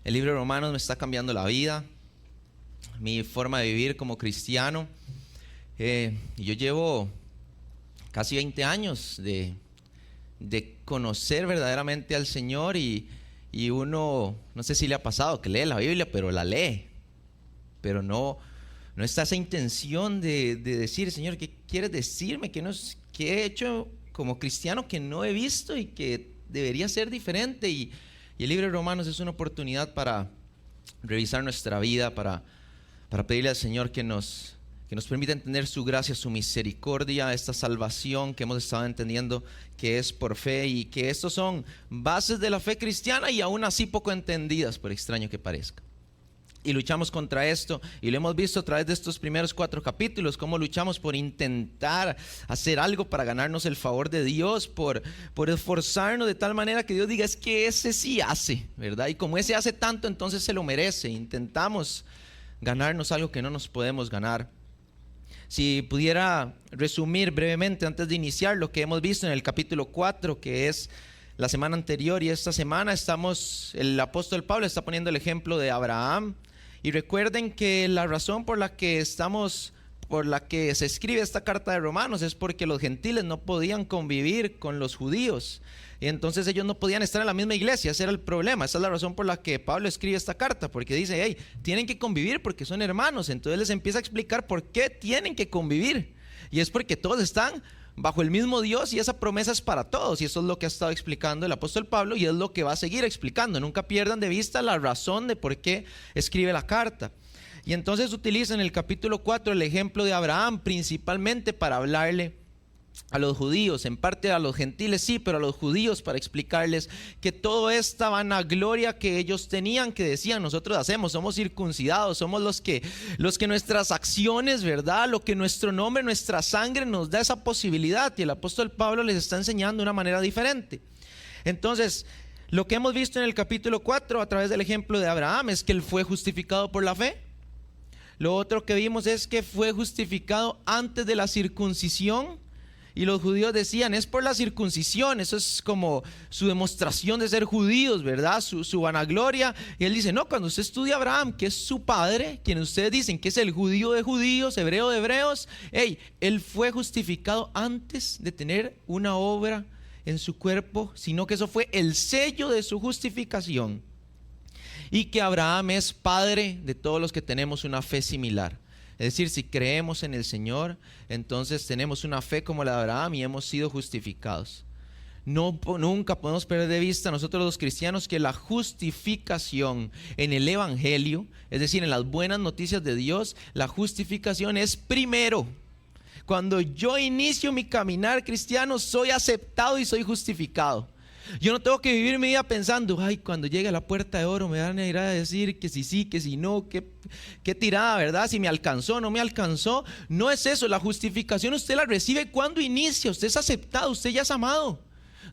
El libro de Romanos me está cambiando la vida, mi forma de vivir como cristiano. Yo llevo casi 20 años de conocer verdaderamente al Señor y uno, no sé si le ha pasado que lee la Biblia, pero la lee, pero no está esa intención de decir: Señor, ¿qué quieres decirme? ¿Qué he hecho como cristiano que no he visto y que debería ser diferente? Y el libro de Romanos es una oportunidad para revisar nuestra vida, para pedirle al Señor que nos permita entender su gracia, su misericordia, esta salvación que hemos estado entendiendo que es por fe, y que estos son bases de la fe cristiana y aún así poco entendidas, por extraño que parezca. Y luchamos contra esto, y lo hemos visto a través de estos primeros 4 capítulos, cómo luchamos por intentar hacer algo para ganarnos el favor de Dios, por esforzarnos de tal manera que Dios diga: es que ese sí hace, ¿verdad? Y como ese hace tanto, entonces se lo merece. Intentamos ganarnos algo que no nos podemos ganar. Si pudiera resumir brevemente antes de iniciar lo que hemos visto en el capítulo 4, que es la semana anterior, y esta semana el apóstol Pablo está poniendo el ejemplo de Abraham. Y recuerden que la razón por la que se escribe esta carta de Romanos es porque los gentiles no podían convivir con los judíos, y entonces ellos no podían estar en la misma iglesia. Ese era el problema. Esa es la razón por la que Pablo escribe esta carta, porque dice: hey, tienen que convivir porque son hermanos. Entonces les empieza a explicar por qué tienen que convivir, y es porque todos están bajo el mismo Dios, y esa promesa es para todos. Y eso es lo que ha estado explicando el apóstol Pablo, y es lo que va a seguir explicando. Nunca pierdan de vista la razón de por qué escribe la carta. Y entonces utiliza en el capítulo 4 el ejemplo de Abraham, principalmente para hablarle a los judíos, en parte a los gentiles sí, pero a los judíos, para explicarles que toda esta vanagloria que ellos tenían, que decían: nosotros hacemos, somos circuncidados, somos los que nuestras acciones, ¿verdad?, lo que nuestro nombre, nuestra sangre nos da esa posibilidad. Y el apóstol Pablo les está enseñando de una manera diferente. Entonces, lo que hemos visto en el capítulo 4 a través del ejemplo de Abraham es que él fue justificado por la fe. Lo otro que vimos es que fue justificado antes de la circuncisión. Y los judíos decían: es por la circuncisión, eso es como su demostración de ser judíos, ¿verdad? Su vanagloria. Y él dice: no, cuando usted estudia a Abraham, que es su padre, quien ustedes dicen que es el judío de judíos, hebreo de hebreos, él fue justificado antes de tener una obra en su cuerpo, sino que eso fue el sello de su justificación. Y que Abraham es padre de todos los que tenemos una fe similar. Es decir, si creemos en el Señor, entonces tenemos una fe como la de Abraham y hemos sido justificados. Nunca podemos perder de vista nosotros los cristianos que la justificación en el Evangelio, es decir, en las buenas noticias de Dios, la justificación es primero. Cuando yo inicio mi caminar cristiano, soy aceptado y soy justificado. Yo no tengo que vivir mi vida pensando: ay, cuando llegue a la puerta de oro me van a ir a decir que si sí, que si no, qué tirada, ¿verdad? Si me alcanzó, no me alcanzó. No es eso. La justificación usted la recibe cuando inicia. Usted es aceptado, usted ya es amado.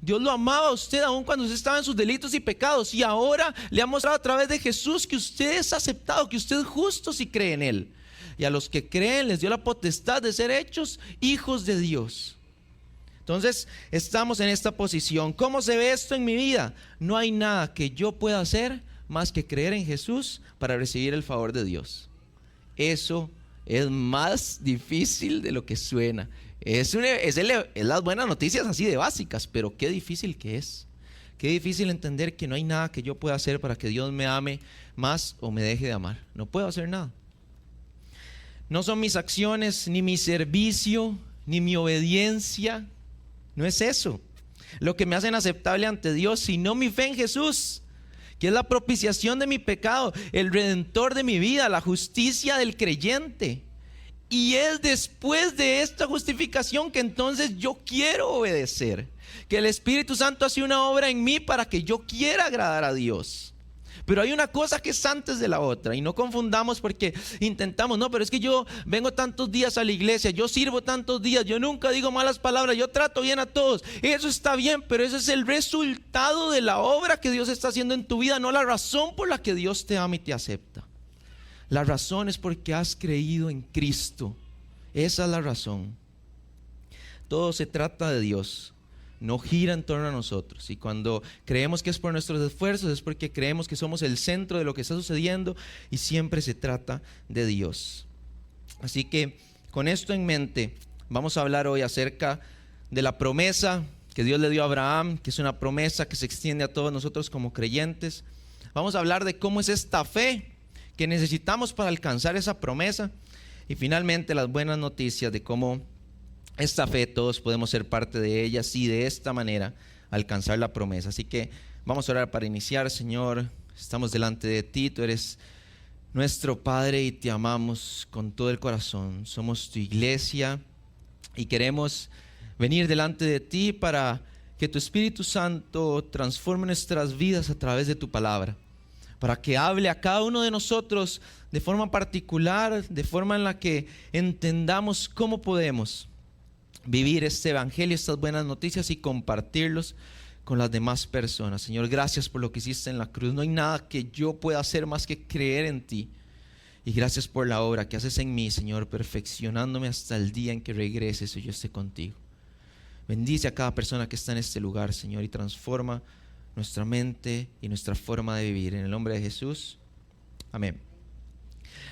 Dios lo amaba a usted aún cuando usted estaba en sus delitos y pecados, y ahora le ha mostrado a través de Jesús que usted es aceptado, que usted es justo si cree en Él. Y a los que creen les dio la potestad de ser hechos hijos de Dios. Entonces estamos en esta posición. ¿Cómo se ve esto en mi vida? No hay nada que yo pueda hacer más que creer en Jesús para recibir el favor de Dios. Eso es más difícil de lo que suena. Es las buenas noticias así de básicas, pero qué difícil que es. Qué difícil entender que no hay nada que yo pueda hacer para que Dios me ame más o me deje de amar. No puedo hacer nada. No son mis acciones, ni mi servicio, ni mi obediencia. No es eso lo que me hacen aceptable ante Dios, sino mi fe en Jesús, que es la propiciación de mi pecado, el redentor de mi vida, la justicia del creyente. Y es después de esta justificación que entonces yo quiero obedecer, que el Espíritu Santo hace una obra en mí para que yo quiera agradar a Dios. Pero hay una cosa que es antes de la otra, y no confundamos, porque intentamos: no, pero es que yo vengo tantos días a la iglesia, yo sirvo tantos días, yo nunca digo malas palabras, yo trato bien a todos. Eso está bien, pero eso es el resultado de la obra que Dios está haciendo en tu vida, no la razón por la que Dios te ama y te acepta. La razón es porque has creído en Cristo. Esa es la razón. Todo se trata de Dios. no gira en torno a nosotros. Y cuando creemos que es por nuestros esfuerzos, es porque creemos que somos el centro de lo que está sucediendo, y siempre se trata de Dios. Así que con esto en mente, vamos a hablar hoy acerca de la promesa que Dios le dio a Abraham, que es una promesa que se extiende a todos nosotros como creyentes. Vamos a hablar de cómo es esta fe que necesitamos para alcanzar esa promesa. Y finalmente las buenas noticias de cómo esta fe todos podemos ser parte de ella, y de esta manera alcanzar la promesa. Así que vamos a orar para iniciar. Señor, estamos delante de ti, tú eres nuestro Padre y te amamos con todo el corazón. Somos tu iglesia y queremos venir delante de ti para que tu Espíritu Santo transforme nuestras vidas a través de tu palabra, para que hable a cada uno de nosotros de forma particular, de forma en la que entendamos cómo podemos vivir este evangelio, estas buenas noticias, y compartirlos con las demás personas. Señor, gracias por lo que hiciste en la cruz. No hay nada que yo pueda hacer más que creer en ti. Y gracias por la obra que haces en mí, Señor, perfeccionándome hasta el día en que regreses y yo esté contigo. Bendice a cada persona que está en este lugar, Señor, y transforma nuestra mente y nuestra forma de vivir. En el nombre de Jesús, amén.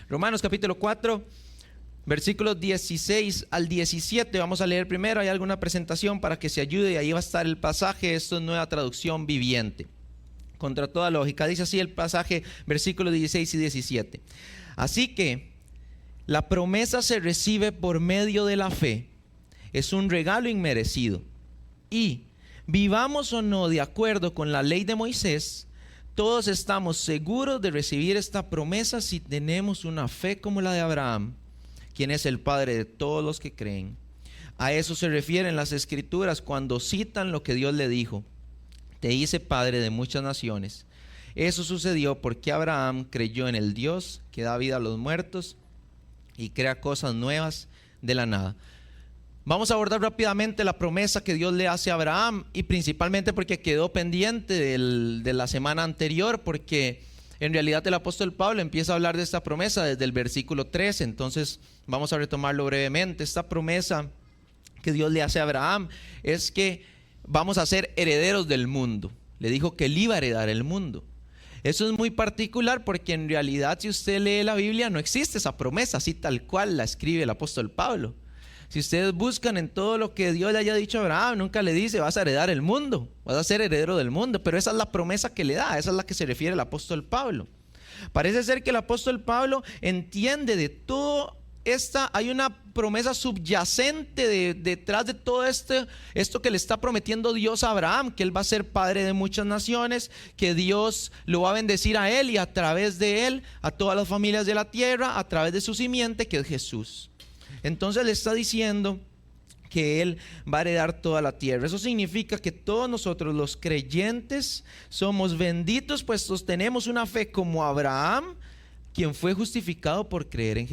Romanos capítulo 4, versículos 16 al 17. Vamos a leer primero. Hay alguna presentación para que se ayude, y ahí va a estar el pasaje. Esto es Nueva Traducción Viviente, contra toda lógica. Dice así el pasaje, versículos 16 y 17. Así que la promesa se recibe por medio de la fe. Es un regalo inmerecido. Y vivamos o no de acuerdo con la ley de Moisés, todos estamos seguros de recibir esta promesa si tenemos una fe como la de Abraham, quien es el padre de todos los que creen. A eso se refieren las Escrituras cuando citan lo que Dios le dijo: te hice padre de muchas naciones. Eso sucedió porque Abraham creyó en el Dios que da vida a los muertos y crea cosas nuevas de la nada. Vamos a abordar rápidamente la promesa que Dios le hace a Abraham, y principalmente porque quedó pendiente de la semana anterior, porque en realidad el apóstol Pablo empieza a hablar de esta promesa desde el versículo 13. Entonces vamos a retomarlo brevemente. Esta promesa que Dios le hace a Abraham es que vamos a ser herederos del mundo. Le dijo que él iba a heredar el mundo. Eso es muy particular porque en realidad, si usted lee la Biblia, no existe esa promesa así tal cual la escribe el apóstol Pablo. Si ustedes buscan en todo lo que Dios le haya dicho a Abraham, nunca le dice vas a heredar el mundo, vas a ser heredero del mundo. Pero esa es la promesa que le da, esa es la que se refiere el apóstol Pablo. Parece ser que el apóstol Pablo entiende de todo hay una promesa subyacente detrás de todo esto que le está prometiendo Dios a Abraham, que él va a ser padre de muchas naciones, que Dios lo va a bendecir a él y a través de él a todas las familias de la tierra, a través de su simiente, que es Jesús. Entonces le está diciendo que él va a heredar toda la tierra. Eso significa que todos nosotros los creyentes somos benditos, pues tenemos una fe como Abraham, quien fue justificado por creer en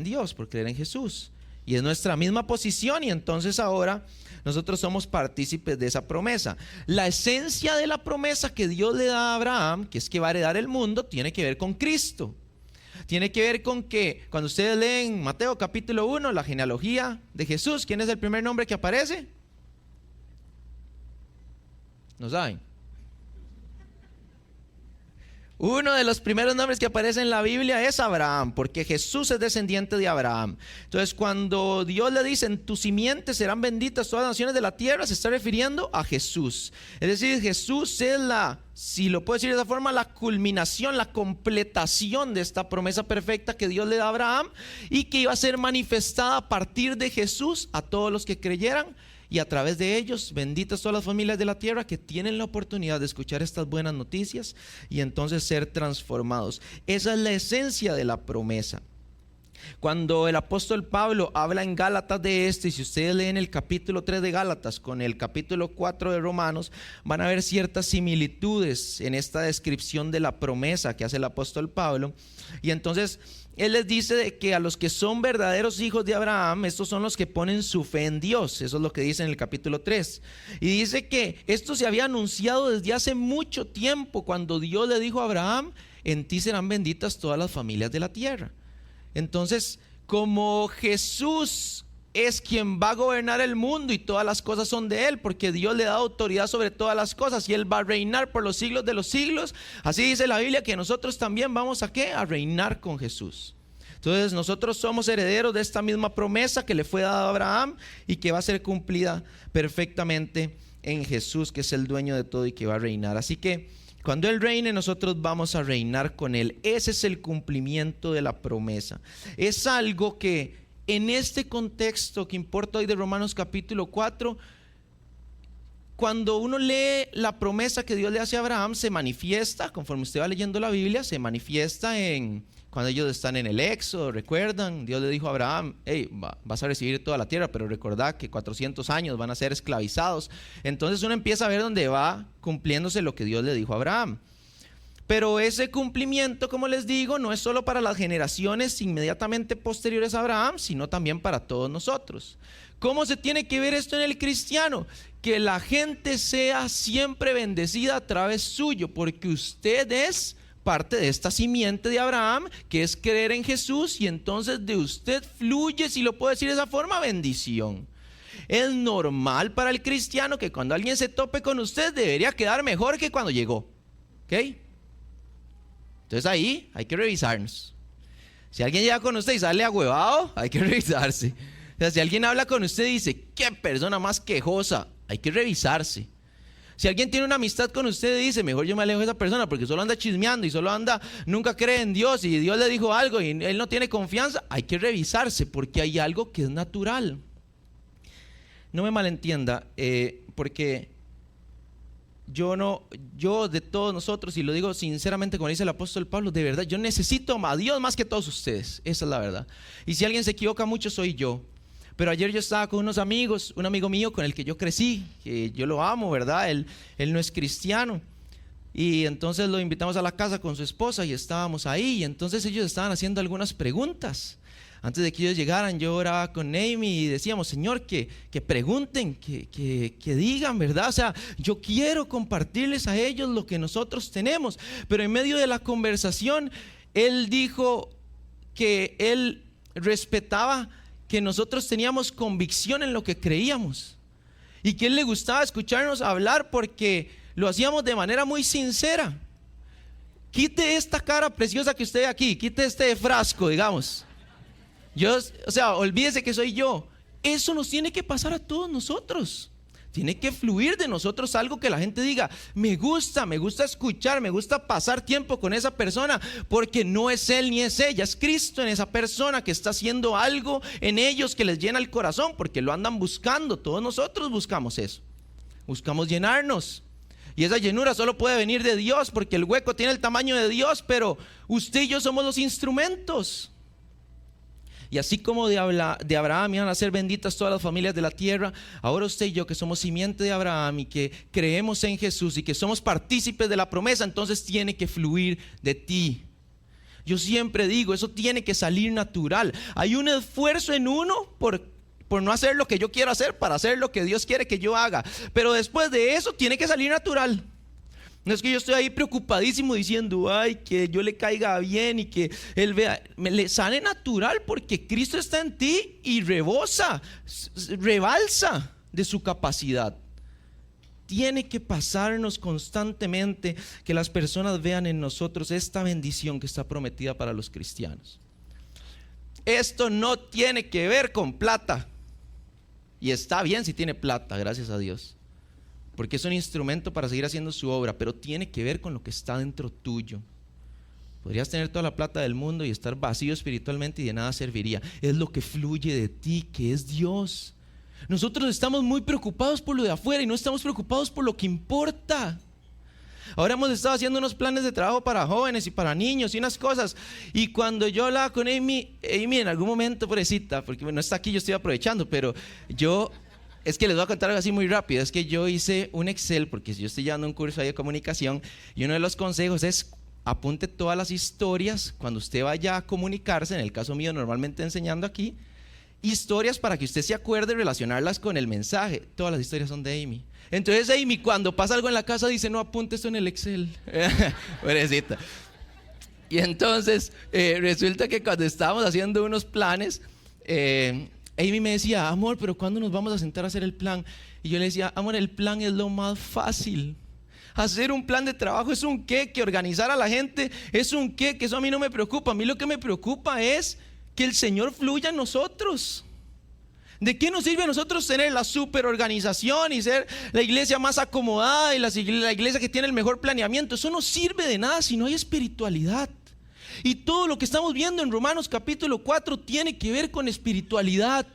Dios, por creer en Jesús. Y es nuestra misma posición, y entonces ahora nosotros somos partícipes de esa promesa. La esencia de la promesa que Dios le da a Abraham, que es que va a heredar el mundo, tiene que ver con Cristo. Tiene que ver con que cuando ustedes leen Mateo capítulo 1, la genealogía de Jesús, ¿quién es el primer nombre que aparece? ¿No saben? Uno de los primeros nombres que aparece en la Biblia es Abraham, porque Jesús es descendiente de Abraham. Entonces, cuando Dios le dice en tu simiente serán benditas todas las naciones de la tierra, se está refiriendo a Jesús. Es decir, Jesús es si lo puedo decir de esa forma, la culminación, la completación de esta promesa perfecta que Dios le da a Abraham, y que iba a ser manifestada a partir de Jesús a todos los que creyeran. Y a través de ellos, benditas todas las familias de la tierra que tienen la oportunidad de escuchar estas buenas noticias y entonces ser transformados. Esa es la esencia de la promesa. Cuando el apóstol Pablo habla en Gálatas de esto, y si ustedes leen el capítulo 3 de Gálatas con el capítulo 4 de Romanos, van a ver ciertas similitudes en esta descripción de la promesa que hace el apóstol Pablo. Y entonces él les dice de que a los que son verdaderos hijos de Abraham, estos son los que ponen su fe en Dios. Eso es lo que dice en el capítulo 3. Y dice que esto se había anunciado desde hace mucho tiempo, cuando Dios le dijo a Abraham: en ti serán benditas todas las familias de la tierra. Entonces, como Jesús es quien va a gobernar el mundo y todas las cosas son de Él, porque Dios le da autoridad sobre todas las cosas y Él va a reinar por los siglos de los siglos. Así dice la Biblia que nosotros también vamos ¿a qué? A reinar con Jesús. Entonces nosotros somos herederos de esta misma promesa que le fue dada a Abraham y que va a ser cumplida perfectamente en Jesús, que es el dueño de todo y que va a reinar. Así que cuando Él reine, nosotros vamos a reinar con Él. Ese es el cumplimiento de la promesa. Es algo que en este contexto que importa hoy de Romanos capítulo 4, cuando uno lee la promesa que Dios le hace a Abraham, se manifiesta, conforme usted va leyendo la Biblia, se manifiesta en cuando ellos están en el Éxodo. Recuerdan, Dios le dijo a Abraham: hey, vas a recibir toda la tierra, pero recordad que 400 años van a ser esclavizados. Entonces uno empieza a ver dónde va cumpliéndose lo que Dios le dijo a Abraham. Pero ese cumplimiento, como les digo, no es solo para las generaciones inmediatamente posteriores a Abraham, sino también para todos nosotros. ¿Cómo se tiene que ver esto en el cristiano? Que la gente sea siempre bendecida a través suyo, porque usted es parte de esta simiente de Abraham, que es creer en Jesús, y entonces de usted fluye, si lo puedo decir de esa forma, bendición. Es normal para el cristiano que cuando alguien se tope con usted debería quedar mejor que cuando llegó. ¿Ok? Entonces ahí hay que revisarnos. Si alguien llega con usted y sale ahuevado, hay que revisarse. O sea, si alguien habla con usted y dice: qué persona más quejosa, hay que revisarse. Si alguien tiene una amistad con usted y dice: mejor yo me alejo de esa persona porque solo anda chismeando y solo anda, nunca cree en Dios y Dios le dijo algo y él no tiene confianza, hay que revisarse porque hay algo que es natural. No me malentienda, porque yo de todos nosotros, y lo digo sinceramente como dice el apóstol Pablo, de verdad, yo necesito a Dios más que todos ustedes, esa es la verdad. Y si alguien se equivoca mucho, soy yo. Pero ayer yo estaba con unos amigos, un amigo mío con el que yo crecí, que yo lo amo, ¿verdad? Él no es cristiano. Y entonces lo invitamos a la casa con su esposa y estábamos ahí. Y entonces ellos estaban haciendo algunas preguntas. Antes de que ellos llegaran, yo oraba con Amy y decíamos: Señor, que pregunten, que digan, ¿verdad? O sea, yo quiero compartirles a ellos lo que nosotros tenemos. Pero en medio de la conversación, él dijo que él respetaba que nosotros teníamos convicción en lo que creíamos y que a él le gustaba escucharnos hablar porque lo hacíamos de manera muy sincera. Quite esta cara preciosa que usted ve aquí, quite este frasco, digamos. O sea, olvídese que soy yo. Eso nos tiene que pasar a todos nosotros. Tiene que fluir de nosotros algo que la gente diga: me gusta escuchar, me gusta pasar tiempo con esa persona, porque no es él ni es ella, es Cristo en esa persona que está haciendo algo en ellos que les llena el corazón, porque lo andan buscando. Todos nosotros buscamos eso, buscamos llenarnos, y esa llenura solo puede venir de Dios, porque el hueco tiene el tamaño de Dios, pero usted y yo somos los instrumentos. Y así como de Abraham iban a ser benditas todas las familias de la tierra, ahora usted y yo, que somos simiente de Abraham y que creemos en Jesús y que somos partícipes de la promesa, entonces tiene que fluir de ti. Yo siempre digo, eso tiene que salir natural. Hay un esfuerzo en uno por no hacer lo que yo quiero hacer, para hacer lo que Dios quiere que yo haga, pero después de eso tiene que salir natural. No es que yo estoy ahí preocupadísimo diciendo: ay, que yo le caiga bien y que él vea. Le sale natural porque Cristo está en ti y rebalsa de su capacidad. Tiene que pasarnos constantemente que las personas vean en nosotros esta bendición que está prometida para los cristianos. Esto no tiene que ver con plata, y está bien si tiene plata, gracias a Dios, porque es un instrumento para seguir haciendo su obra, pero tiene que ver con lo que está dentro tuyo. Podrías tener toda la plata del mundo y estar vacío espiritualmente y de nada serviría. Es lo que fluye de ti, que es Dios. Nosotros estamos muy preocupados por lo de afuera y no estamos preocupados por lo que importa. Ahora hemos estado haciendo unos planes de trabajo para jóvenes y para niños y unas cosas, y cuando yo hablaba con Amy en algún momento, pobrecita, porque no está aquí, yo estoy aprovechando, pero es que les voy a contar algo así muy rápido. Es que yo hice un Excel, porque yo estoy llevando un curso ahí de comunicación, y uno de los consejos es: apunte todas las historias cuando usted vaya a comunicarse. En el caso mío, normalmente enseñando aquí, historias para que usted se acuerde y relacionarlas con el mensaje. Todas las historias son de Amy. Entonces Amy, cuando pasa algo en la casa, dice: no, apunte esto en el Excel. Pobrecita. Y entonces resulta que cuando estábamos haciendo unos planes, Amy me decía, amor, pero ¿cuándo nos vamos a sentar a hacer el plan? Y yo le decía, amor, el plan es lo más fácil. Hacer un plan de trabajo es un qué, que organizar a la gente es un qué, que eso a mí no me preocupa. A mí lo que me preocupa es que el Señor fluya en nosotros. ¿De qué nos sirve a nosotros tener la super organización y ser la iglesia más acomodada y la iglesia que tiene el mejor planeamiento? Eso no sirve de nada si no hay espiritualidad. Y todo lo que estamos viendo en Romanos capítulo 4 tiene que ver con espiritualidad.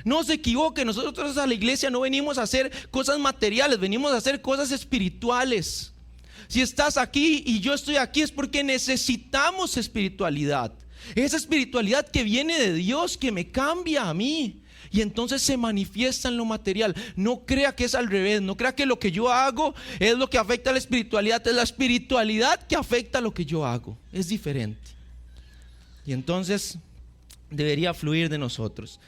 No se equivoque, nosotros a la iglesia no venimos a hacer cosas materiales, venimos a hacer cosas espirituales. Si estás aquí y yo estoy aquí es porque necesitamos espiritualidad. Esa espiritualidad que viene de Dios, que me cambia a mí. Y entonces se manifiesta en lo material. No crea que es al revés, no crea que lo que yo hago es lo que afecta a la espiritualidad. Es la espiritualidad que afecta a lo que yo hago. Es diferente. Y entonces debería fluir de nosotros.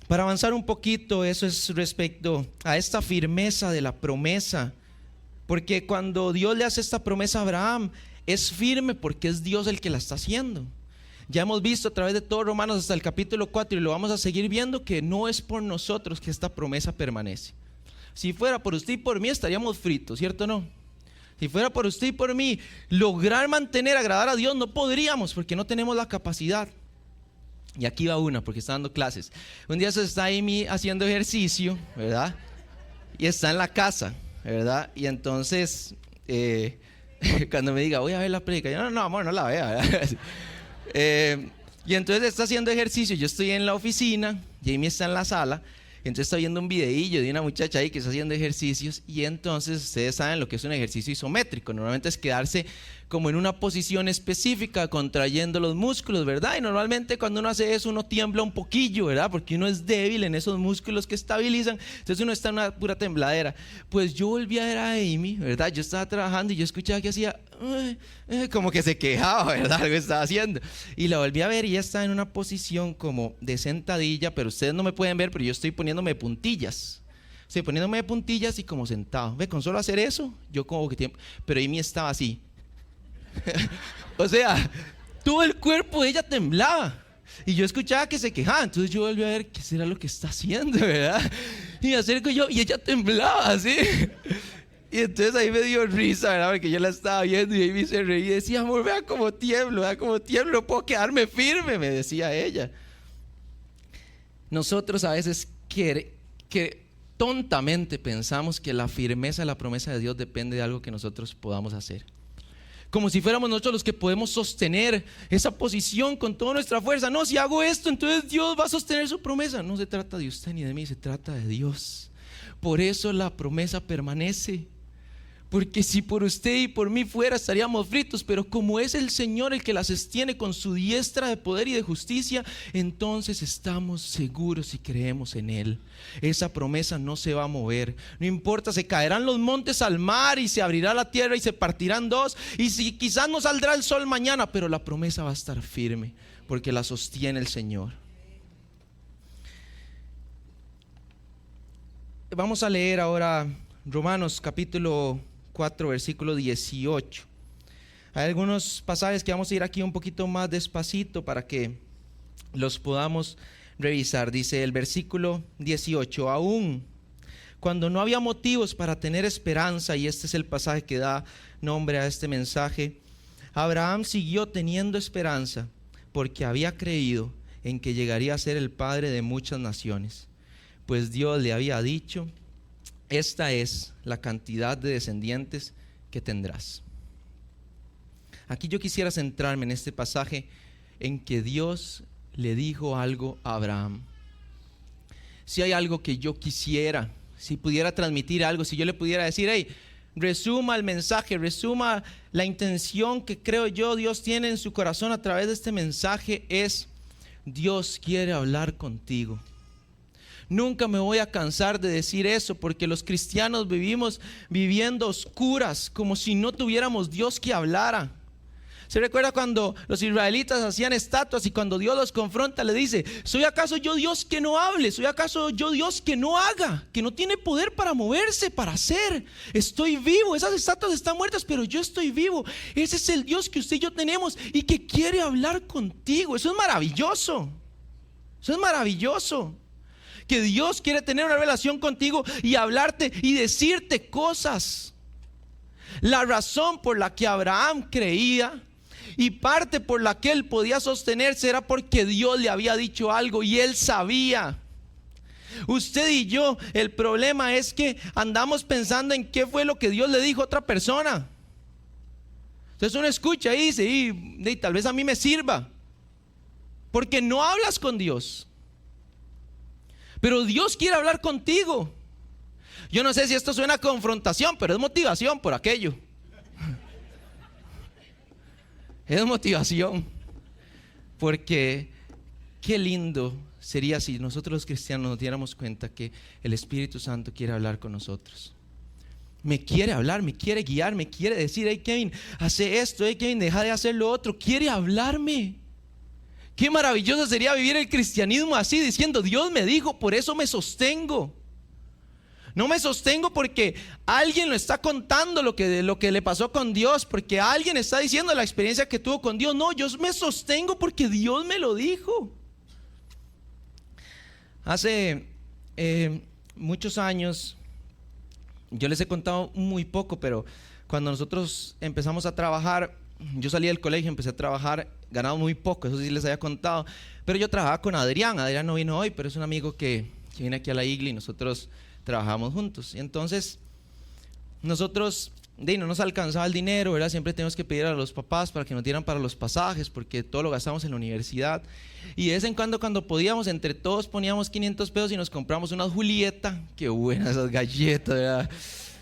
Para avanzar un poquito, eso es respecto a esta firmeza de la promesa. Porque cuando Dios le hace esta promesa a Abraham, es firme porque es Dios el que la está haciendo. Ya hemos visto a través de todo Romanos hasta el capítulo 4 y lo vamos a seguir viendo, que no es por nosotros que esta promesa permanece. Si fuera por usted y por mí estaríamos fritos, ¿cierto o no? Si fuera por usted y por mí, lograr mantener, agradar a Dios no podríamos porque no tenemos la capacidad. Y aquí va una porque está dando clases. Un día se está Amy haciendo ejercicio, ¿verdad? Y está en la casa, ¿verdad? Y entonces cuando me diga voy a ver la prédica, yo no amor, no la vea, ¿verdad? Y entonces está haciendo ejercicio, yo estoy en la oficina, Jamie está en la sala, entonces está viendo un videillo de una muchacha ahí que está haciendo ejercicios. Y entonces ustedes saben lo que es un ejercicio isométrico. Normalmente es quedarse como en una posición específica, contrayendo los músculos, ¿verdad? Y normalmente cuando uno hace eso uno tiembla un poquillo, ¿verdad? Porque uno es débil en esos músculos que estabilizan. Entonces uno está en una pura tembladera. Pues yo volví a ver a Amy, ¿verdad? Yo estaba trabajando y yo escuchaba que hacía como que se quejaba, ¿verdad? Algo estaba haciendo. Y la volví a ver y ella está en una posición como de sentadilla, pero ustedes no me pueden ver, pero yo estoy poniéndome puntillas. Estoy poniéndome de puntillas y como sentado. Ve, con solo hacer eso, yo como que tiempo. Pero Amy estaba así. O sea, todo el cuerpo de ella temblaba. Y yo escuchaba que se quejaba. Entonces yo volví a ver qué será lo que está haciendo, ¿verdad? Y me acerco yo y ella temblaba así. Y entonces ahí me dio risa, ¿verdad? Porque yo la estaba viendo y Amy se reía y decía, amor, vea cómo tiemblo, no puedo quedarme firme, me decía ella. Nosotros a veces que tontamente pensamos que la firmeza de la promesa de Dios depende de algo que nosotros podamos hacer. Como si fuéramos nosotros los que podemos sostener esa posición con toda nuestra fuerza. No, si hago esto, entonces Dios va a sostener su promesa. No se trata de usted ni de mí, se trata de Dios. Por eso la promesa permanece. Porque si por usted y por mí fuera estaríamos fritos, pero como es el Señor el que las sostiene con su diestra de poder y de justicia, entonces estamos seguros y creemos en Él. Esa promesa no se va a mover. No importa, se caerán los montes al mar y se abrirá la tierra y se partirán dos, y si quizás no saldrá el sol mañana, pero la promesa va a estar firme porque la sostiene el Señor. Vamos a leer ahora Romanos capítulo 4, versículo 18. Hay algunos pasajes que vamos a ir aquí un poquito más despacito para que los podamos revisar. Dice el versículo 18: aún cuando no había motivos para tener esperanza, y este es el pasaje que da nombre a este mensaje, Abraham siguió teniendo esperanza porque había creído en que llegaría a ser el padre de muchas naciones, pues Dios le había dicho: esta es la cantidad de descendientes que tendrás. Aquí yo quisiera centrarme en este pasaje en que Dios le dijo algo a Abraham. Si hay algo que yo quisiera, si pudiera transmitir algo, si yo le pudiera decir, hey, resuma el mensaje, resuma la intención que creo yo Dios tiene en su corazón a través de este mensaje, es: Dios quiere hablar contigo. Nunca me voy a cansar de decir eso, porque los cristianos vivimos viviendo oscuras, como si no tuviéramos Dios que hablara. ¿Se recuerda cuando los israelitas hacían estatuas y cuando Dios los confronta le dice: ¿soy acaso yo Dios que no hable? ¿Soy acaso yo Dios que no haga? Que no tiene poder para moverse, para hacer. Estoy vivo, esas estatuas están muertas, pero yo estoy vivo. Ese es el Dios que usted y yo tenemos y que quiere hablar contigo. Eso es maravilloso. Eso es maravilloso. Que Dios quiere tener una relación contigo y hablarte y decirte cosas. La razón por la que Abraham creía y parte por la que él podía sostenerse era porque Dios le había dicho algo y él sabía. Usted y yo, el problema es que andamos pensando en qué fue lo que Dios le dijo a otra persona. Entonces uno escucha y dice, y tal vez a mí me sirva, porque no hablas con Dios. Pero Dios quiere hablar contigo. Yo no sé si esto suena a confrontación, pero es motivación por aquello. Es motivación. Porque qué lindo sería si nosotros los cristianos nos diéramos cuenta que el Espíritu Santo quiere hablar con nosotros. Me quiere hablar, me quiere guiar, me quiere decir, hey Kevin, hace esto, hey Kevin, deja de hacer lo otro. Quiere hablarme. Qué maravilloso sería vivir el cristianismo así, diciendo, Dios me dijo, por eso me sostengo. No me sostengo porque alguien lo está contando lo que le pasó con Dios, porque alguien está diciendo la experiencia que tuvo con Dios. No, yo me sostengo porque Dios me lo dijo. Hace muchos años, yo les he contado muy poco, pero cuando nosotros empezamos a trabajar, yo salí del colegio, empecé a trabajar, ganaba muy poco, eso sí les había contado, pero yo trabajaba con Adrián. Adrián no vino hoy, pero es un amigo que viene aquí a la iglesia y nosotros trabajamos juntos. Y entonces nosotros no nos alcanzaba el dinero, ¿verdad? Siempre teníamos que pedir a los papás para que nos dieran para los pasajes, porque todo lo gastamos en la universidad. Y de vez en cuando podíamos, entre todos poníamos 500 pesos y nos compramos una Julieta. Qué buenas esas galletas, ¿verdad?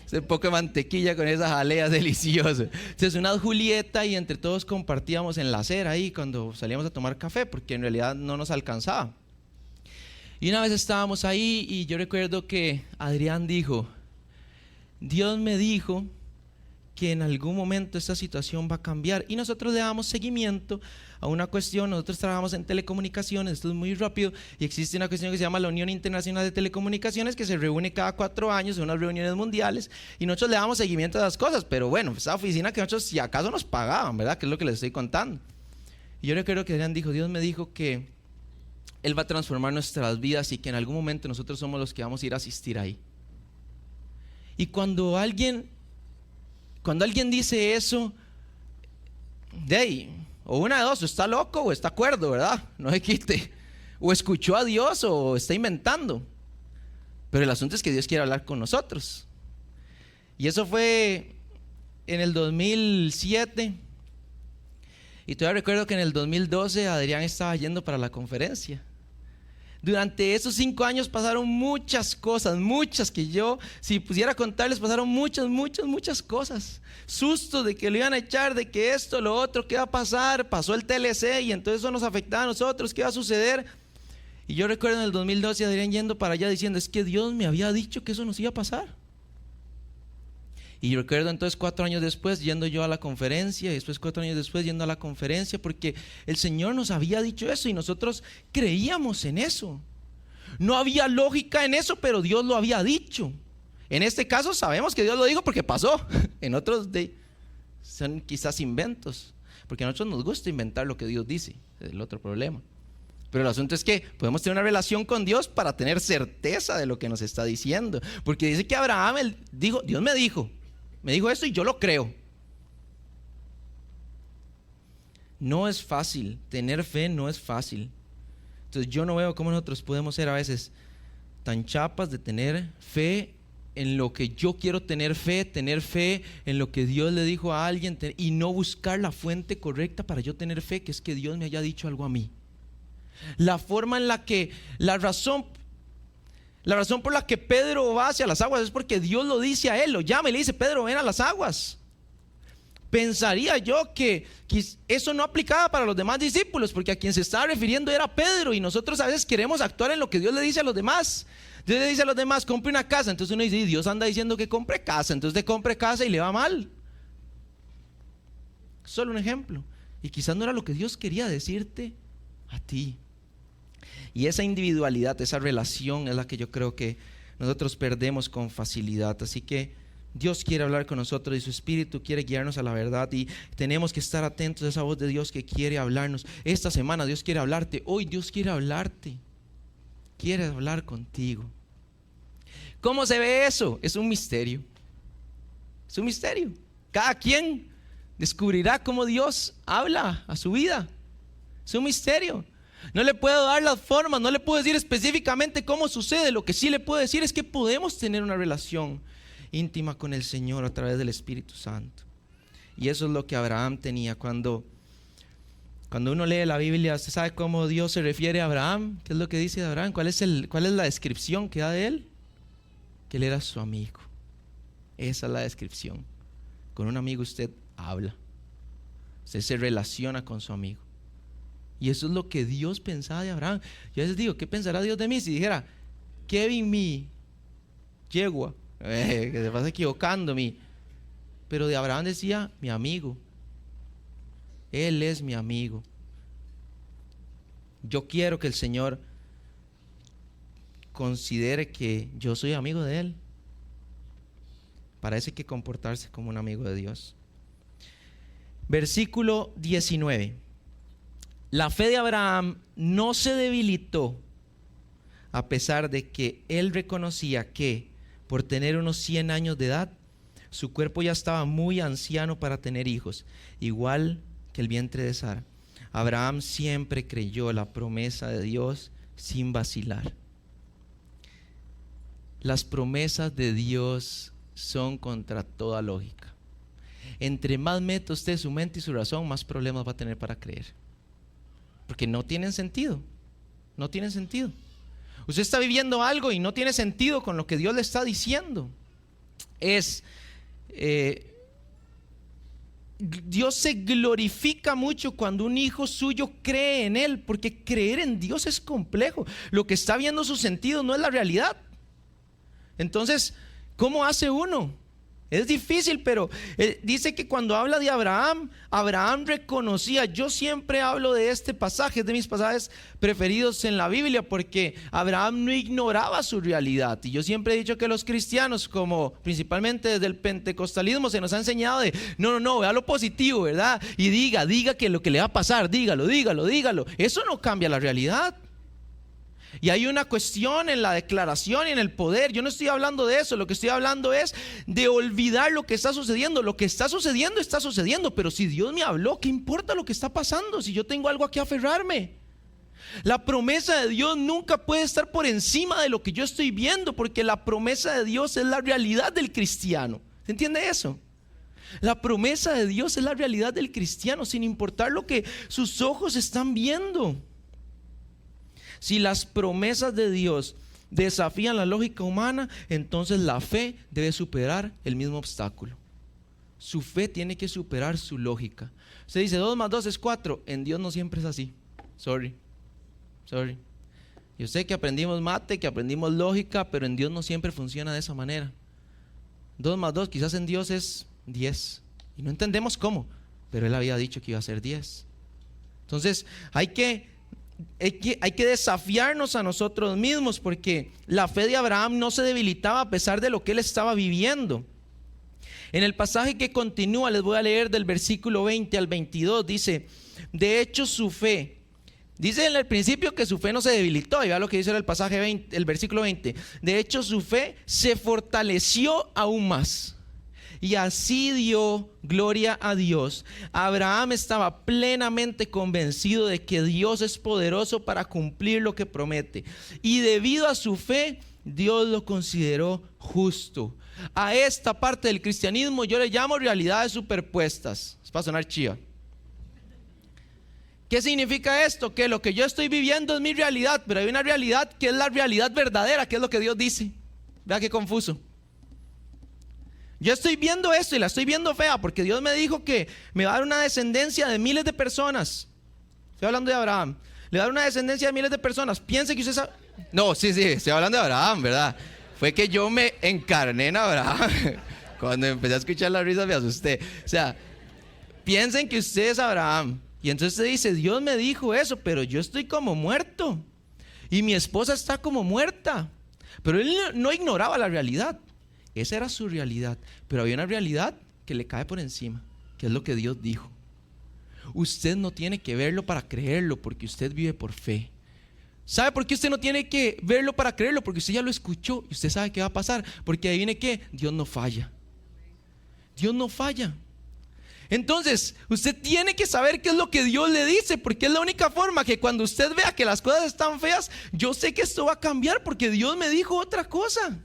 Ese poco de mantequilla con esas jaleas deliciosas. Entonces una Julieta, y entre todos compartíamos en la acera ahí cuando salíamos a tomar café, porque en realidad no nos alcanzaba. Y una vez estábamos ahí y yo recuerdo que Adrián dijo, Dios me dijo que en algún momento esta situación va a cambiar, y nosotros le damos seguimiento a una cuestión. Nosotros trabajamos en telecomunicaciones, esto es muy rápido, y existe una cuestión que se llama la Unión Internacional de Telecomunicaciones, que se reúne cada 4 años en unas reuniones mundiales, y nosotros le damos seguimiento a las cosas. Pero bueno, esa oficina que nosotros si acaso nos pagaban, ¿verdad? Que es lo que les estoy contando. Y yo recuerdo que Adrián dijo, Dios me dijo que Él va a transformar nuestras vidas y que en algún momento nosotros somos los que vamos a ir a asistir ahí. Y cuando alguien dice eso, de ahí, o una de dos, o está loco o está cuerdo, ¿verdad? No se quite. O escuchó a Dios o está inventando. Pero el asunto es que Dios quiere hablar con nosotros. Y eso fue en el 2007. Y todavía recuerdo que en el 2012 Adrián estaba yendo para la conferencia. Durante esos 5 años pasaron muchas cosas, muchas que yo, si pudiera contarles, pasaron muchas cosas. Sustos de que lo iban a echar, de que esto, lo otro, ¿qué va a pasar? Pasó el TLC y entonces eso nos afectaba a nosotros, ¿qué va a suceder? Y yo recuerdo en el 2012 Adrián yendo para allá diciendo, es que Dios me había dicho que eso nos iba a pasar. Y recuerdo entonces 4 años después yendo yo a la conferencia, y después 4 años después yendo a la conferencia, porque el Señor nos había dicho eso y nosotros creíamos en eso. No había lógica en eso, pero Dios lo había dicho. En este caso sabemos que Dios lo dijo porque pasó. En otros son quizás inventos, porque a nosotros nos gusta inventar lo que Dios dice, es el otro problema. Pero el asunto es que podemos tener una relación con Dios para tener certeza de lo que nos está diciendo. Porque dice que Abraham, él dijo, Dios me dijo esto y yo lo creo. No es fácil, tener fe no es fácil. Entonces yo no veo cómo nosotros podemos ser a veces tan chapas de tener fe en lo que yo quiero tener fe en lo que Dios le dijo a alguien, y no buscar la fuente correcta para yo tener fe, que es que Dios me haya dicho algo a mí. La forma en la que, la razón por la que Pedro va hacia las aguas es porque Dios lo dice a él, lo llama y le dice, Pedro, ven a las aguas. Pensaría yo que eso no aplicaba para los demás discípulos, porque a quien se estaba refiriendo era Pedro, y nosotros a veces queremos actuar en lo que Dios le dice a los demás. Dios le dice a los demás, compre una casa, entonces uno dice, Dios anda diciendo que compre casa, entonces le compre casa y le va mal. Solo un ejemplo, y quizás no era lo que Dios quería decirte a ti. Y esa individualidad, esa relación es la que yo creo que nosotros perdemos con facilidad. Así que Dios quiere hablar con nosotros y su Espíritu quiere guiarnos a la verdad, y tenemos que estar atentos a esa voz de Dios que quiere hablarnos. Esta semana Dios quiere hablarte, hoy Dios quiere hablarte. quiere hablar contigo. ¿Cómo se ve eso? Es un misterio. Es un misterio. Cada quien descubrirá cómo Dios habla a su vida. Es un misterio. No le puedo dar las formas, no le puedo decir específicamente cómo sucede. Lo que sí le puedo decir es que podemos tener una relación íntima con el Señor a través del Espíritu Santo. Y eso es lo que Abraham tenía. Cuando uno lee la Biblia, ¿usted sabe cómo Dios se refiere a Abraham? ¿Qué es lo que dice de Abraham? ¿Cuál es la descripción que da de él? Que él era su amigo. Esa es la descripción. Con un amigo usted habla. Usted se relaciona con su amigo. Y eso es lo que Dios pensaba de Abraham. Yo a veces digo, ¿qué pensará Dios de mí si dijera, Kevin, mi yegua, que se pasa equivocando, pero de Abraham decía, mi amigo. Él es mi amigo. Yo quiero que el Señor considere que yo soy amigo de Él. Parece que comportarse como un amigo de Dios. Versículo 19. La fe de Abraham no se debilitó a pesar de que él reconocía que por tener unos 100 años de edad, su cuerpo ya estaba muy anciano para tener hijos, igual que el vientre de Sara. Abraham siempre creyó la promesa de Dios sin vacilar. Las promesas de Dios son contra toda lógica. Entre más meta usted su mente y su razón, más problemas va a tener para creer. Porque no tienen sentido. No tienen sentido. Usted está viviendo algo y no tiene sentido con lo que Dios le está diciendo. Dios se glorifica mucho cuando un hijo suyo cree en Él, porque creer en Dios es complejo. Lo que está viendo su sentido no es la realidad. Entonces, ¿cómo hace uno? Es difícil, pero dice que cuando habla de Abraham, Abraham reconocía. Yo siempre hablo de este pasaje, es de mis pasajes preferidos en la Biblia, porque Abraham no ignoraba su realidad. Y yo siempre he dicho que los cristianos, como principalmente desde el pentecostalismo, se nos ha enseñado de no, vea lo positivo, ¿verdad? Y diga que lo que le va a pasar, dígalo. Eso no cambia la realidad. Y hay una cuestión en la declaración y en el poder. Yo no estoy hablando de eso. Lo que estoy hablando es de olvidar lo que está sucediendo. Lo que está sucediendo, pero si Dios me habló, ¿qué importa lo que está pasando si yo tengo algo a que aferrarme? La promesa de Dios nunca puede estar por encima de lo que yo estoy viendo, porque la promesa de Dios es la realidad del cristiano. ¿Se entiende eso? La promesa de Dios es la realidad del cristiano, sin importar lo que sus ojos están viendo. Si las promesas de Dios desafían la lógica humana, entonces la fe debe superar el mismo obstáculo. Su fe tiene que superar su lógica. Usted dice 2 más 2 es 4. En Dios no siempre es así. Sorry. Yo sé que aprendimos mate, que aprendimos lógica, pero en Dios no siempre funciona de esa manera. 2 más 2 quizás en Dios es 10. Y no entendemos cómo, pero Él había dicho que iba a ser 10. Entonces hay que desafiarnos a nosotros mismos, porque la fe de Abraham no se debilitaba a pesar de lo que él estaba viviendo. En el pasaje que continúa, les voy a leer del versículo 20 al 22, dice: de hecho su fe, dice en el principio que su fe no se debilitó, y vea lo que dice el pasaje 20, el versículo 20: de hecho su fe se fortaleció aún más. Y así dio gloria a Dios. Abraham estaba plenamente convencido de que Dios es poderoso para cumplir lo que promete. Y debido a su fe, Dios lo consideró justo. A esta parte del cristianismo yo le llamo realidades superpuestas. Es para sonar chiva. ¿Qué significa esto? Que lo que yo estoy viviendo es mi realidad, pero hay una realidad que es la realidad verdadera, que es lo que Dios dice. Vea qué confuso. Yo estoy viendo esto y la estoy viendo fea, porque Dios me dijo que me va a dar una descendencia de miles de personas. Estoy hablando de Abraham. Le va a dar una descendencia de miles de personas. Piense que usted sabe. No, sí, estoy hablando de Abraham, ¿verdad? Fue que yo me encarné en Abraham. Cuando empecé a escuchar la risa me asusté. O sea, piensen que usted es Abraham. Y entonces usted dice: Dios me dijo eso, pero yo estoy como muerto. Y mi esposa está como muerta. Pero él no ignoraba la realidad. Esa era su realidad, pero había una realidad que le cae por encima, que es lo que Dios dijo. Usted no tiene que verlo para creerlo, porque usted vive por fe. ¿Sabe por qué usted no tiene que verlo para creerlo? Porque usted ya lo escuchó y usted sabe qué va a pasar. Porque ahí viene que Dios no falla. Dios no falla. Entonces, usted tiene que saber qué es lo que Dios le dice, porque es la única forma que cuando usted vea que las cosas están feas, yo sé que esto va a cambiar porque Dios me dijo otra cosa.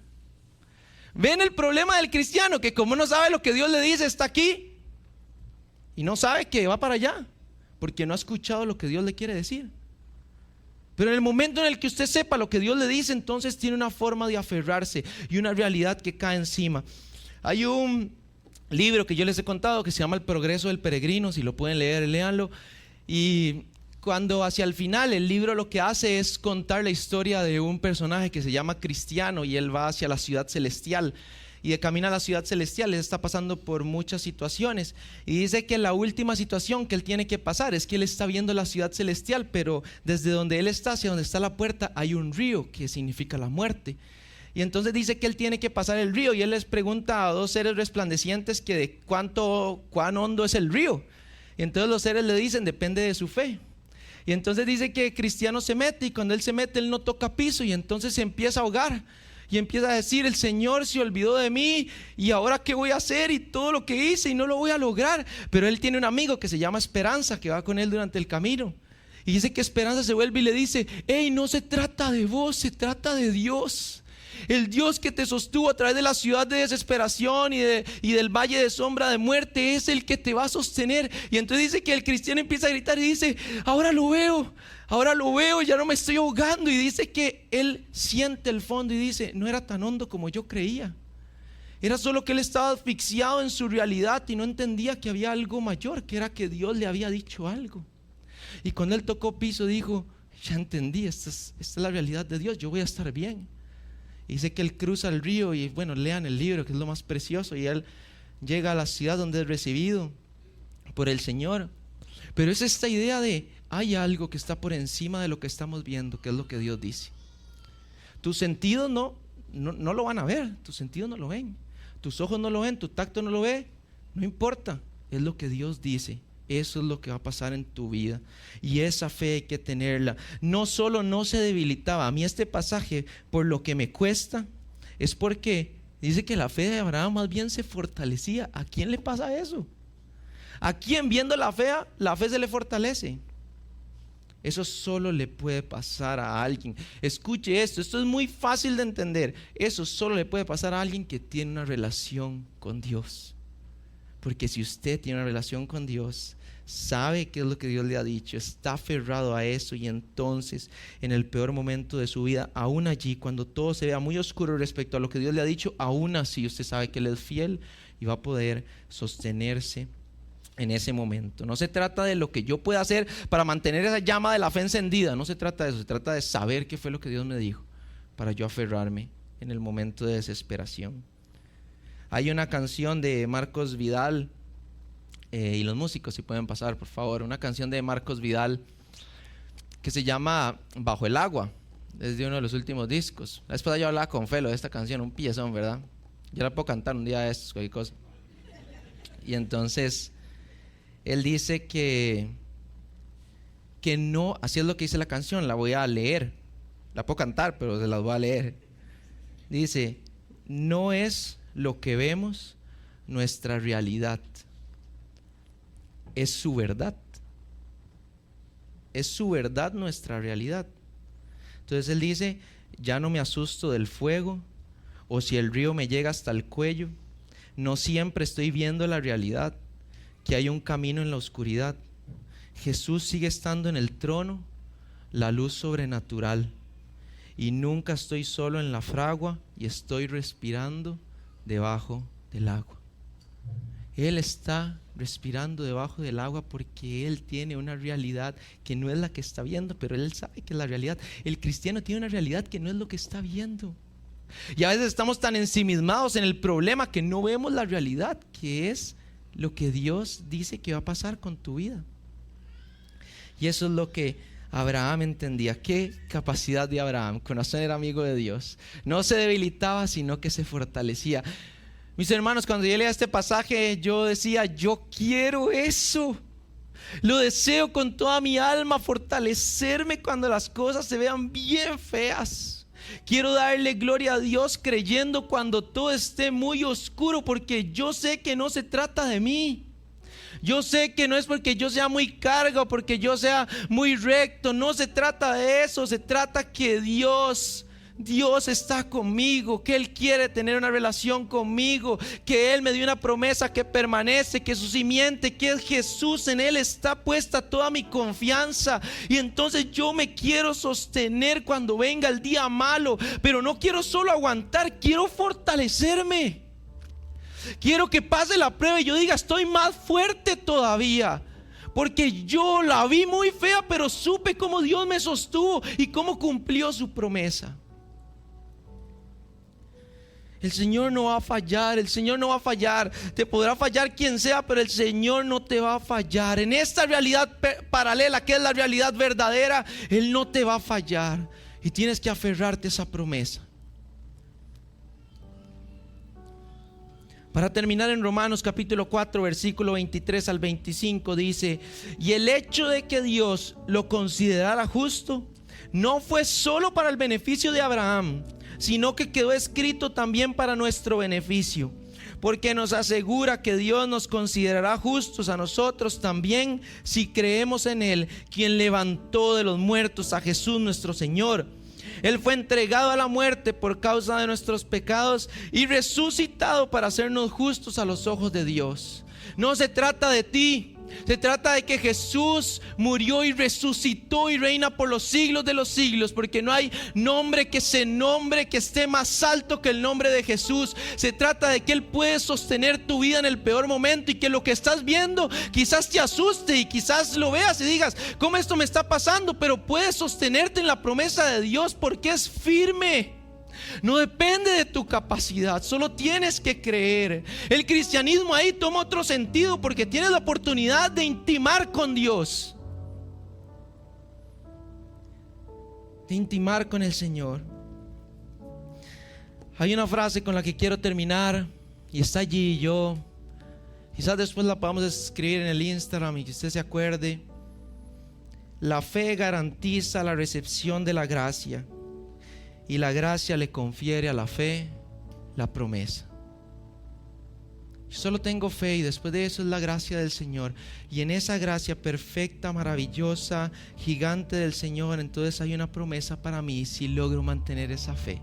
¿Ven el problema del cristiano? Que como no sabe lo que Dios le dice, está aquí y no sabe que va para allá, porque no ha escuchado lo que Dios le quiere decir. Pero en el momento en el que usted sepa lo que Dios le dice, entonces tiene una forma de aferrarse y una realidad que cae encima. Hay un libro que yo les he contado que se llama El progreso del peregrino. Si lo pueden leer, léanlo. Y cuando hacia el final el libro lo que hace es contar la historia de un personaje que se llama Cristiano, y él va hacia la ciudad celestial. Y de camino a la ciudad celestial él está pasando por muchas situaciones, y dice que la última situación que él tiene que pasar es que él está viendo la ciudad celestial, pero desde donde él está hacia donde está la puerta hay un río que significa la muerte. Y entonces dice que él tiene que pasar el río, y él les pregunta a dos seres resplandecientes que de cuán hondo es el río. Y entonces los seres le dicen: depende de su fe. Y entonces dice que Cristiano se mete, y cuando él se mete él no toca piso, y entonces se empieza a ahogar. Y empieza a decir: el Señor se olvidó de mí, y ahora qué voy a hacer, y todo lo que hice y no lo voy a lograr. Pero él tiene un amigo que se llama Esperanza, que va con él durante el camino. Y dice que Esperanza se vuelve y le dice: hey, no se trata de vos, se trata de Dios. El Dios que te sostuvo a través de la ciudad de desesperación y del valle de sombra de muerte es el que te va a sostener. Y entonces dice que el cristiano empieza a gritar y dice: ahora lo veo, ya no me estoy ahogando. Y dice que él siente el fondo y dice: no era tan hondo como yo creía. Era solo que él estaba asfixiado en su realidad y no entendía que había algo mayor, que era que Dios le había dicho algo. Y cuando él tocó piso dijo: ya entendí, esta es la realidad de Dios, yo voy a estar bien. Y dice que él cruza el río, y bueno, lean el libro, que es lo más precioso, y él llega a la ciudad donde es recibido por el Señor. Pero es esta idea de: hay algo que está por encima de lo que estamos viendo, que es lo que Dios dice. Tus sentidos no lo van a ver, tus sentidos no lo ven, tus ojos no lo ven, tu tacto no lo ve, no importa, es lo que Dios dice. Eso es lo que va a pasar en tu vida, y esa fe hay que tenerla. No solo no se debilitaba. A mí este pasaje, por lo que me cuesta, es porque dice que la fe de Abraham más bien se fortalecía. ¿A quién le pasa eso? ¿A quién viendo la fe se le fortalece? Eso solo le puede pasar a alguien. Escuche esto es muy fácil de entender. Eso solo le puede pasar a alguien que tiene una relación con Dios. Porque si usted tiene una relación con Dios, sabe qué es lo que Dios le ha dicho, está aferrado a eso, y entonces en el peor momento de su vida, aún allí, cuando todo se vea muy oscuro respecto a lo que Dios le ha dicho, aún así usted sabe que Él es fiel y va a poder sostenerse en ese momento. No se trata de lo que yo pueda hacer para mantener esa llama de la fe encendida, no se trata de eso, se trata de saber qué fue lo que Dios me dijo para yo aferrarme en el momento de desesperación. Hay una canción de Marcos Vidal, y los músicos si pueden pasar por favor, una canción de Marcos Vidal que se llama Bajo el agua, es de uno de los últimos discos. La vez pasada yo hablaba con Felo de esta canción, un piezón, ¿verdad? Yo la puedo cantar un día de estos, cualquier cosa. Y entonces él dice que no, así es lo que dice la canción, la voy a leer, la puedo cantar pero se las voy a leer. Dice: no es lo que vemos nuestra realidad, es su verdad. Es su verdad nuestra realidad. Entonces él dice: ya no me asusto del fuego, o si el río me llega hasta el cuello. No siempre estoy viendo la realidad, que hay un camino en la oscuridad. Jesús sigue estando en el trono, la luz sobrenatural, y nunca estoy solo en la fragua, y estoy respirando debajo del agua. Él está respirando debajo del agua porque él tiene una realidad que no es la que está viendo, pero él sabe que es la realidad. El cristiano tiene una realidad que no es lo que está viendo, y a veces estamos tan ensimismados en el problema que no vemos la realidad, que es lo que Dios dice que va a pasar con tu vida. Y eso es lo que Abraham entendía. Qué capacidad de Abraham, conocer era amigo de Dios. No se debilitaba, sino que se fortalecía. Mis hermanos, cuando yo leía este pasaje, yo decía: yo quiero eso. Lo deseo con toda mi alma, fortalecerme cuando las cosas se vean bien feas. Quiero darle gloria a Dios creyendo cuando todo esté muy oscuro, porque yo sé que no se trata de mí. Yo sé que no es porque yo sea muy carga o porque yo sea muy recto. No se trata de eso. Se trata que Dios está conmigo, que Él quiere tener una relación conmigo, que Él me dio una promesa que permanece, que su simiente, que es Jesús, en Él está puesta toda mi confianza. Y entonces yo me quiero sostener cuando venga el día malo, pero no quiero solo aguantar, quiero fortalecerme. Quiero que pase la prueba y yo diga, estoy más fuerte todavía, porque yo la vi muy fea, pero supe cómo Dios me sostuvo y cómo cumplió su promesa. El Señor no va a fallar, el Señor no va a fallar. Te podrá fallar quien sea, pero el Señor no te va a fallar. En esta realidad paralela, que es la realidad verdadera, Él no te va a fallar. Y tienes que aferrarte a esa promesa. Para terminar, en Romanos capítulo 4 versículo 23 al 25 dice: y el hecho de que Dios lo considerara justo no fue solo para el beneficio de Abraham, sino que quedó escrito también para nuestro beneficio, porque nos asegura que Dios nos considerará justos a nosotros también si creemos en Él, quien levantó de los muertos a Jesús nuestro Señor. Él fue entregado a la muerte por causa de nuestros pecados y resucitado para hacernos justos a los ojos de Dios. No se trata de ti, se trata de que Jesús murió y resucitó y reina por los siglos de los siglos, porque no hay nombre que se nombre que esté más alto que el nombre de Jesús. Se trata de que Él puede sostener tu vida en el peor momento, y que lo que estás viendo quizás te asuste y quizás lo veas y digas, ¿cómo esto me está pasando? Pero puedes sostenerte en la promesa de Dios porque es firme. No depende de tu capacidad, solo tienes que creer. El cristianismo ahí toma otro sentido porque tienes la oportunidad de intimar con Dios, de intimar con el Señor. Hay una frase con la que quiero terminar y está allí. Yo quizás después la podamos escribir en el Instagram y que usted se acuerde. La fe garantiza la recepción de la gracia, y la gracia le confiere a la fe la promesa. Yo solo tengo fe, y después de eso es la gracia del Señor. Y en esa gracia perfecta, maravillosa, gigante del Señor, entonces hay una promesa para mí si logro mantener esa fe.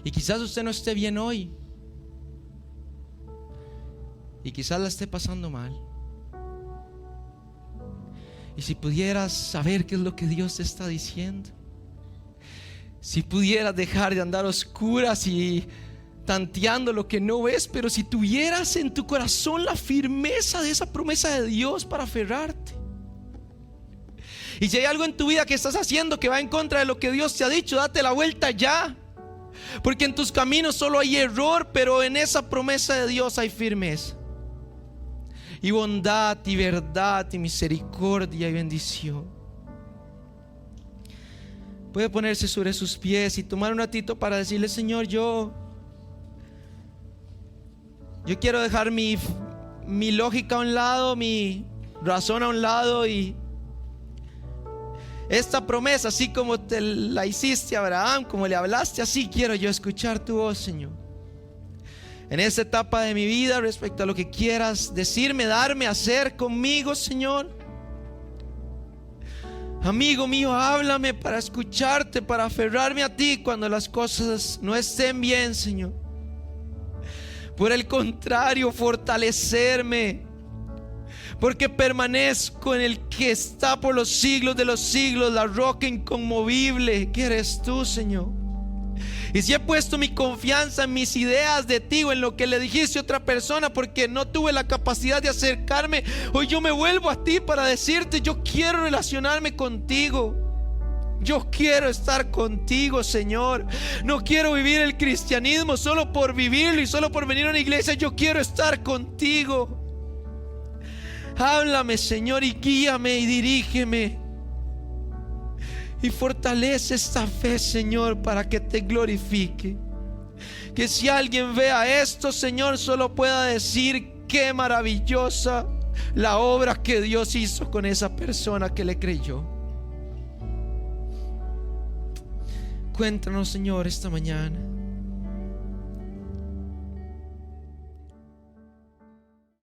Y quizás usted no esté bien hoy, y quizás la esté pasando mal. Y si pudieras saber qué es lo que Dios te está diciendo, si pudieras dejar de andar a oscuras y tanteando lo que no ves, pero si tuvieras en tu corazón la firmeza de esa promesa de Dios para aferrarte. Y si hay algo en tu vida que estás haciendo que va en contra de lo que Dios te ha dicho, date la vuelta ya, porque en tus caminos solo hay error, pero en esa promesa de Dios hay firmeza y bondad y verdad y misericordia y bendición. Puede ponerse sobre sus pies y tomar un ratito para decirle: Señor, yo quiero dejar mi lógica a un lado, mi razón a un lado, y esta promesa, así como te la hiciste a Abraham, como le hablaste, así quiero yo escuchar tu voz, Señor, en esta etapa de mi vida, respecto a lo que quieras decirme, darme, hacer conmigo, Señor. Amigo mío, háblame para escucharte, para aferrarme a ti cuando las cosas no estén bien, Señor. Por el contrario, fortalecerme, porque permanezco en el que está por los siglos de los siglos, la roca inconmovible que eres tú, Señor. Y si he puesto mi confianza en mis ideas de ti o en lo que le dijiste a otra persona porque no tuve la capacidad de acercarme, hoy yo me vuelvo a ti para decirte: yo quiero relacionarme contigo. Yo quiero estar contigo, Señor. No quiero vivir el cristianismo solo por vivirlo y solo por venir a una iglesia. Yo quiero estar contigo. Háblame, Señor, y guíame y dirígeme. Y fortalece esta fe, Señor, para que te glorifique. Que si alguien vea esto, Señor, solo pueda decir: qué maravillosa la obra que Dios hizo con esa persona que le creyó. Cuéntanos, Señor, esta mañana.